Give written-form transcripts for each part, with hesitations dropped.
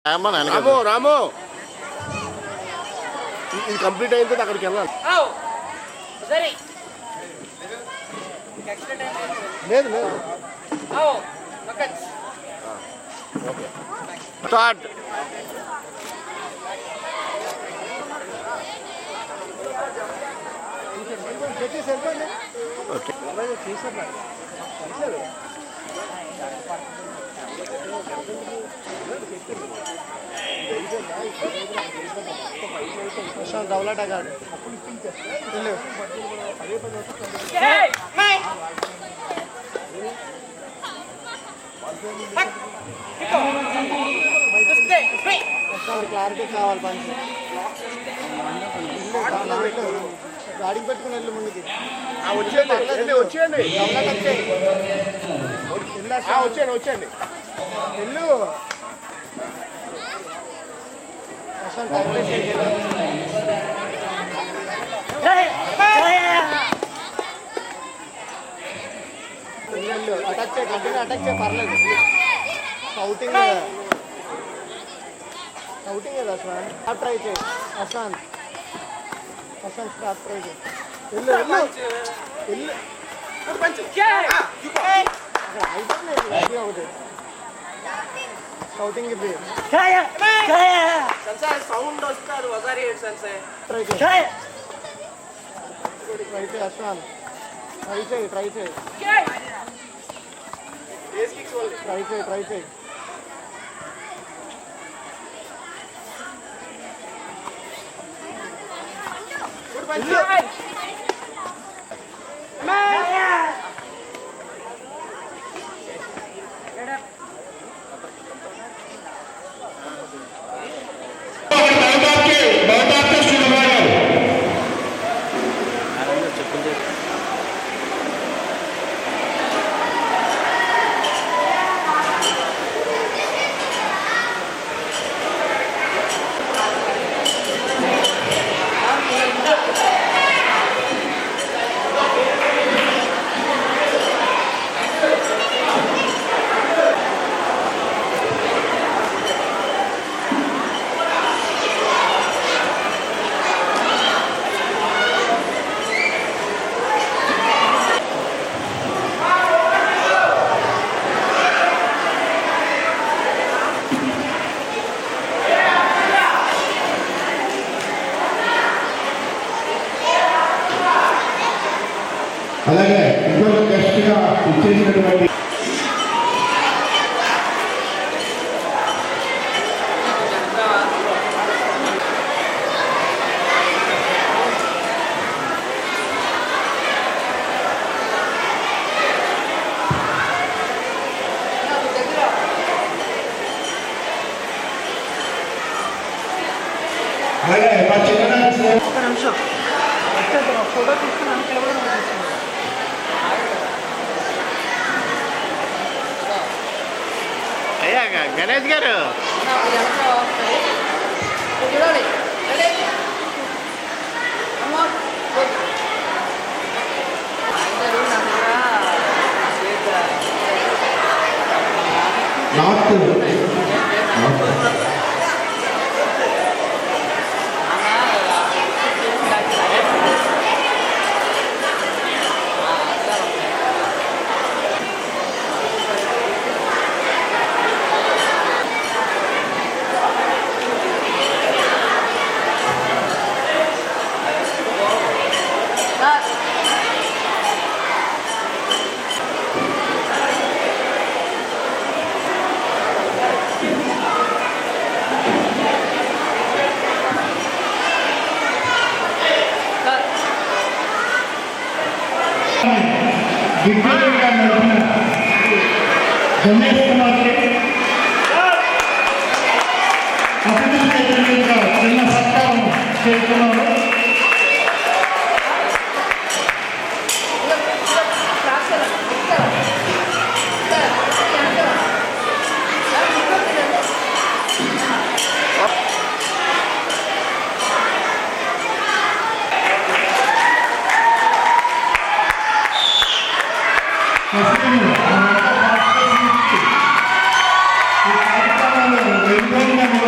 రాము రాము ఇది కంప్లీట్ అయిన తర్వాత అక్కడికి వెళ్ళాలి. లేదు లేదు ఓకే స్టార్ట్. ఓకే దౌలాటా గాడు క్లారిటీ కావాలి పంచి గాడికి పెట్టుకుని వెళ్ళు ముందుకి వచ్చేయండి వచ్చేయండి వచ్చేయండి వచ్చేయండి వెళ్ళు అటాక్ చేయ కంటిన్యూ అటాక్ చేయ పర్లేదు. షౌటింగ్ షౌటింగ్ కదా స్టార్ట్ ట్రై చేయి అశాంత్ అశాంత్ స్టార్ట్ ట్రై చేయి వెళ్ళు వెళ్ళు వెళ్ళు అయిపోయింది ఒకటి షౌటింగ్ ఇది సౌండ్ వస్తారు ఒకసారి ట్రై చేయి ట్రై చేయి అశాంత్ ట్రై చేయి ట్రై చేయి ట్రై చేయి ట్రై చేయి అలాగే ఇంకొక గెస్ట్గా ఇచ్చేసినటువంటి అలాగే మా చిన్న ఒక నిమిషం ఫోటో తీసుకున్నాను. అయ్యా గణేష్ గారు నార్త్ దిగ్విజయంగా నడిపిన గణేష్ కుమార్కి అభినందన చిన్న సత్కారం చేస్తున్నారు. ఈ కార్యక్రమంలో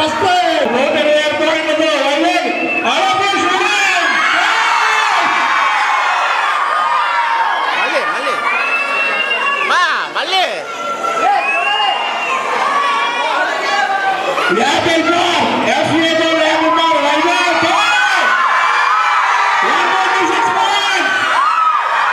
ఫస్ట్ 126 పాయింట్లతో వైజాగ్ ఆలపూర్ శివరాం. మళ్ళీ 54 ఎఫ్ఏతో లేకున్నారు Vizag 126 points.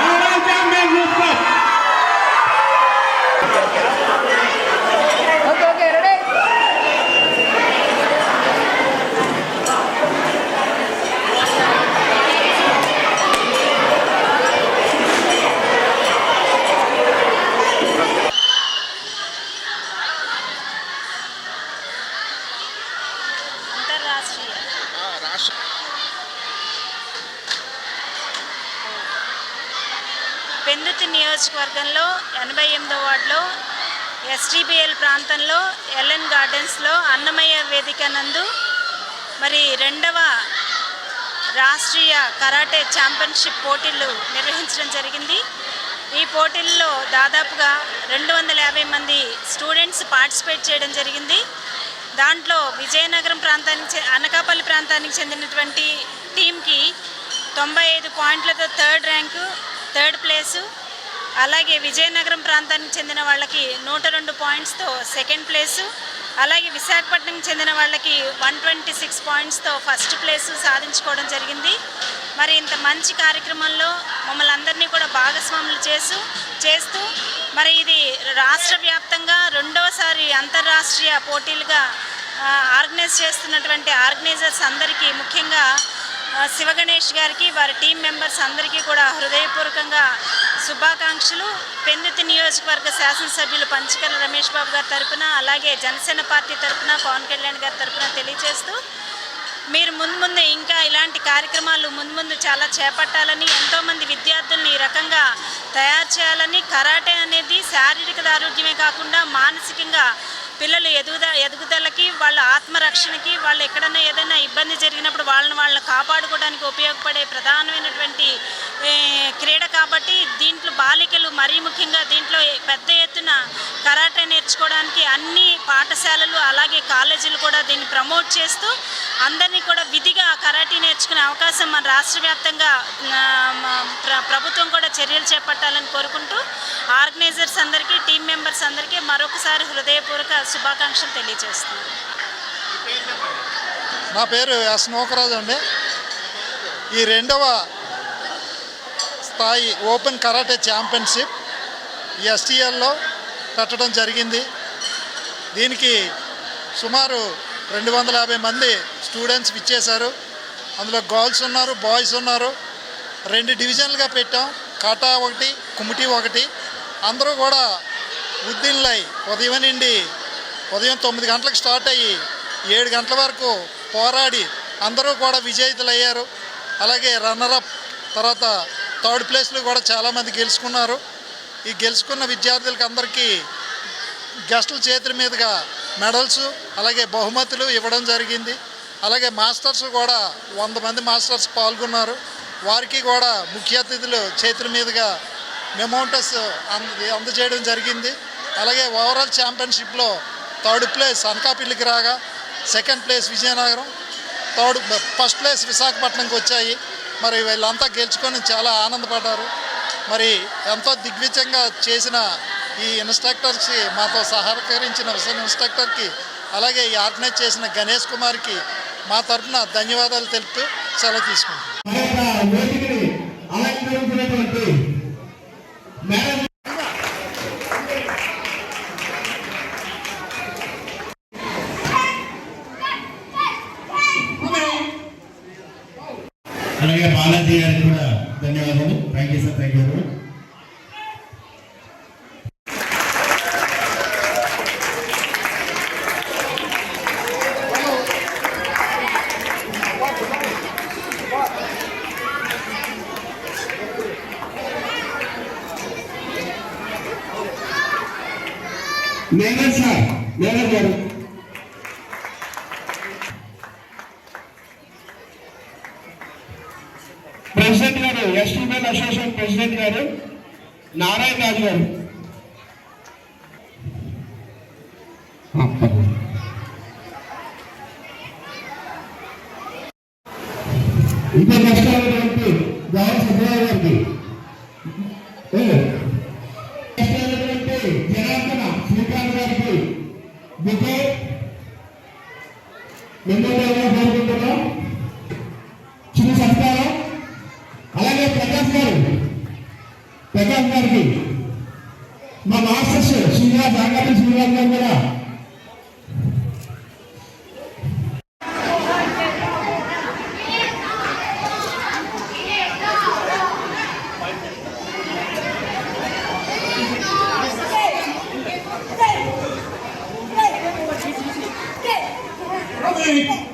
Overall championship cup. Okay ready. అంతర్రాష్ట్రీయ పెందుర్తి నియోజకవర్గంలో 88వ వార్డులో ఎస్టీబీఎల్ ప్రాంతంలో ఎల్ఎన్ గార్డెన్స్లో అన్నమయ్య వేదిక నందు మరి 2వ రాష్ట్రీయ కరాటే ఛాంపియన్షిప్ పోటీలు నిర్వహించడం జరిగింది. ఈ పోటీల్లో దాదాపుగా 250 మంది స్టూడెంట్స్ పార్టిసిపేట్ చేయడం జరిగింది. దాంట్లో విజయనగరం ప్రాంతానికి అనకాపల్లి ప్రాంతానికి చెందినటువంటి టీంకి 95 పాయింట్లతో థర్డ్ ప్లేసు, అలాగే విజయనగరం ప్రాంతానికి చెందిన వాళ్ళకి 102 పాయింట్స్తో సెకండ్ ప్లేసు, అలాగే విశాఖపట్నంకి చెందిన వాళ్ళకి 126 పాయింట్స్తో ఫస్ట్ ప్లేసు సాధించుకోవడం జరిగింది. మరి ఇంత మంచి కార్యక్రమంలో మమ్మల్ని అందరినీ కూడా భాగస్వాములు చేస్తూ మరి ఇది రాష్ట్ర వ్యాప్తంగా 2వసారి అంతర్రాష్ట్రీయ పోటీలుగా ఆర్గనైజ్ చేస్తున్నటువంటి ఆర్గనైజర్స్ అందరికీ, ముఖ్యంగా శివగణేష్ గారికి వారి టీం మెంబర్స్ అందరికీ కూడా హృదయపూర్వకంగా శుభాకాంక్షలు. పెందుర్తి నియోజకవర్గ శాసనసభ్యులు పంచకర్ల రమేష్ బాబు గారి తరపున, అలాగే జనసేన పార్టీ తరపున పవన్ కళ్యాణ్ గారి తరపున తెలియజేస్తూ మీరు ముందు ఇంకా ఇలాంటి కార్యక్రమాలు ముందు చాలా చేపట్టాలని, ఎంతోమంది విద్యార్థుల్ని ఈ రకంగా తయారు చేయాలని. కరాటే అనేది శారీరక ఆరోగ్యమే కాకుండా మానసికంగా పిల్లలు ఎదుగుదలకి, వాళ్ళ ఆత్మరక్షణకి, వాళ్ళు ఎక్కడన్నా ఏదైనా ఇబ్బంది జరిగినప్పుడు వాళ్ళని కాపాడుకోవడానికి ఉపయోగపడే ప్రధానమైనటువంటి క్రీడ కాబట్టి దీంట్లో బాలికలు మరీ ముఖ్యంగా దీంట్లో పెద్ద ఎత్తున కరాటే నేర్చుకోవడానికి అన్ని పాఠశాలలు అలాగే కాలేజీలు కూడా దీన్ని ప్రమోట్ చేస్తూ అందరినీ కూడా విధిగా కరాటే నేర్చుకునే అవకాశం మన రాష్ట్ర వ్యాప్తంగా ప్రభుత్వం కూడా చర్యలు చేపట్టాలని కోరుకుంటూ ఆర్గనైజర్స్ అందరికీ, టీం మెంబర్స్ అందరికీ మరొకసారి హృదయపూర్వక శుభాకాంక్షలు తెలియజేస్తున్నాను. నా పేరు ఎస్ నోకరాజు అండి. ఈ 2వ స్థాయి ఓపెన్ కరాటే ఛాంపియన్షిప్ ఈ ఎస్టీఎల్లో పెట్టడం జరిగింది. దీనికి సుమారు 250 మంది స్టూడెంట్స్ ఇచ్చేశారు. అందులో గర్ల్స్ ఉన్నారు, బాయ్స్ ఉన్నారు. 2 డివిజన్లుగా పెట్టాం, కాటా ఒకటి, కుమిటి ఒకటి. అందరూ కూడా ఉద్దిన్లై ఉదయం 9 గంటలకు స్టార్ట్ అయ్యి 7 గంటల వరకు పోరాడి అందరూ కూడా విజేతలయ్యారు. అలాగే రన్నరప్ తర్వాత థర్డ్ ప్లేస్లు కూడా చాలామంది గెలుచుకున్నారు. ఈ గెలుచుకున్న విద్యార్థులకి అందరికీ గెస్టుల చేతుల మీదుగా మెడల్స్ అలాగే బహుమతులు ఇవ్వడం జరిగింది. అలాగే మాస్టర్స్ కూడా 100 మంది మాస్టర్స్ పాల్గొన్నారు. వారికి కూడా ముఖ్య అతిథులు చేతుల మీదుగా మెమోంటస్ అందజేయడం జరిగింది. అలాగే ఓవరాల్ ఛాంపియన్షిప్లో థర్డ్ ప్లేస్ అనకాపల్లికి రాగా, second place Vizianagaram, first place విశాఖపట్నంకి వచ్చాయి. మరి వీళ్ళంతా గెలుచుకొని చాలా ఆనందపడ్డారు. మరి ఎంతో దిగ్విజయంగా చేసిన ఈ ఇన్స్ట్రక్టర్స్కి, మాతో సహకరించిన ఇన్స్ట్రక్టర్కి, అలాగే ఈ ఆర్గనైజ్ చేసిన గణేష్ కుమార్కి మా తరఫున ధన్యవాదాలు తెలుపుతూ సెలవు తీసుకుంటాం. అలాగే బాలాజీ గారికి కూడా ధన్యవాదాలు. Thank you sir, thank you. Manager sir, manager గారు. ప్రెసిడెంట్ గారు, ఎస్టీబీఎల్ అసోసియేషన్ ప్రెసిడెంట్ గారు నారాయణ రాజు గారు. ఇంకా కష్టమైనటువంటి గాలి సుబ్బారావు గారికి, కష్టమైనటువంటి జనార్దన శ్రీకాంత్ గారికి బుకే మెమోరియల్గా కోరుకుంటున్నాం. చిన్న సత్కారం. అలాగే ప్రకాష్ గారికి మా మాస్టర్స్ శ్రీనివాస్ ఆంగడి శ్రీనివాస్ గారు కూడా Okay.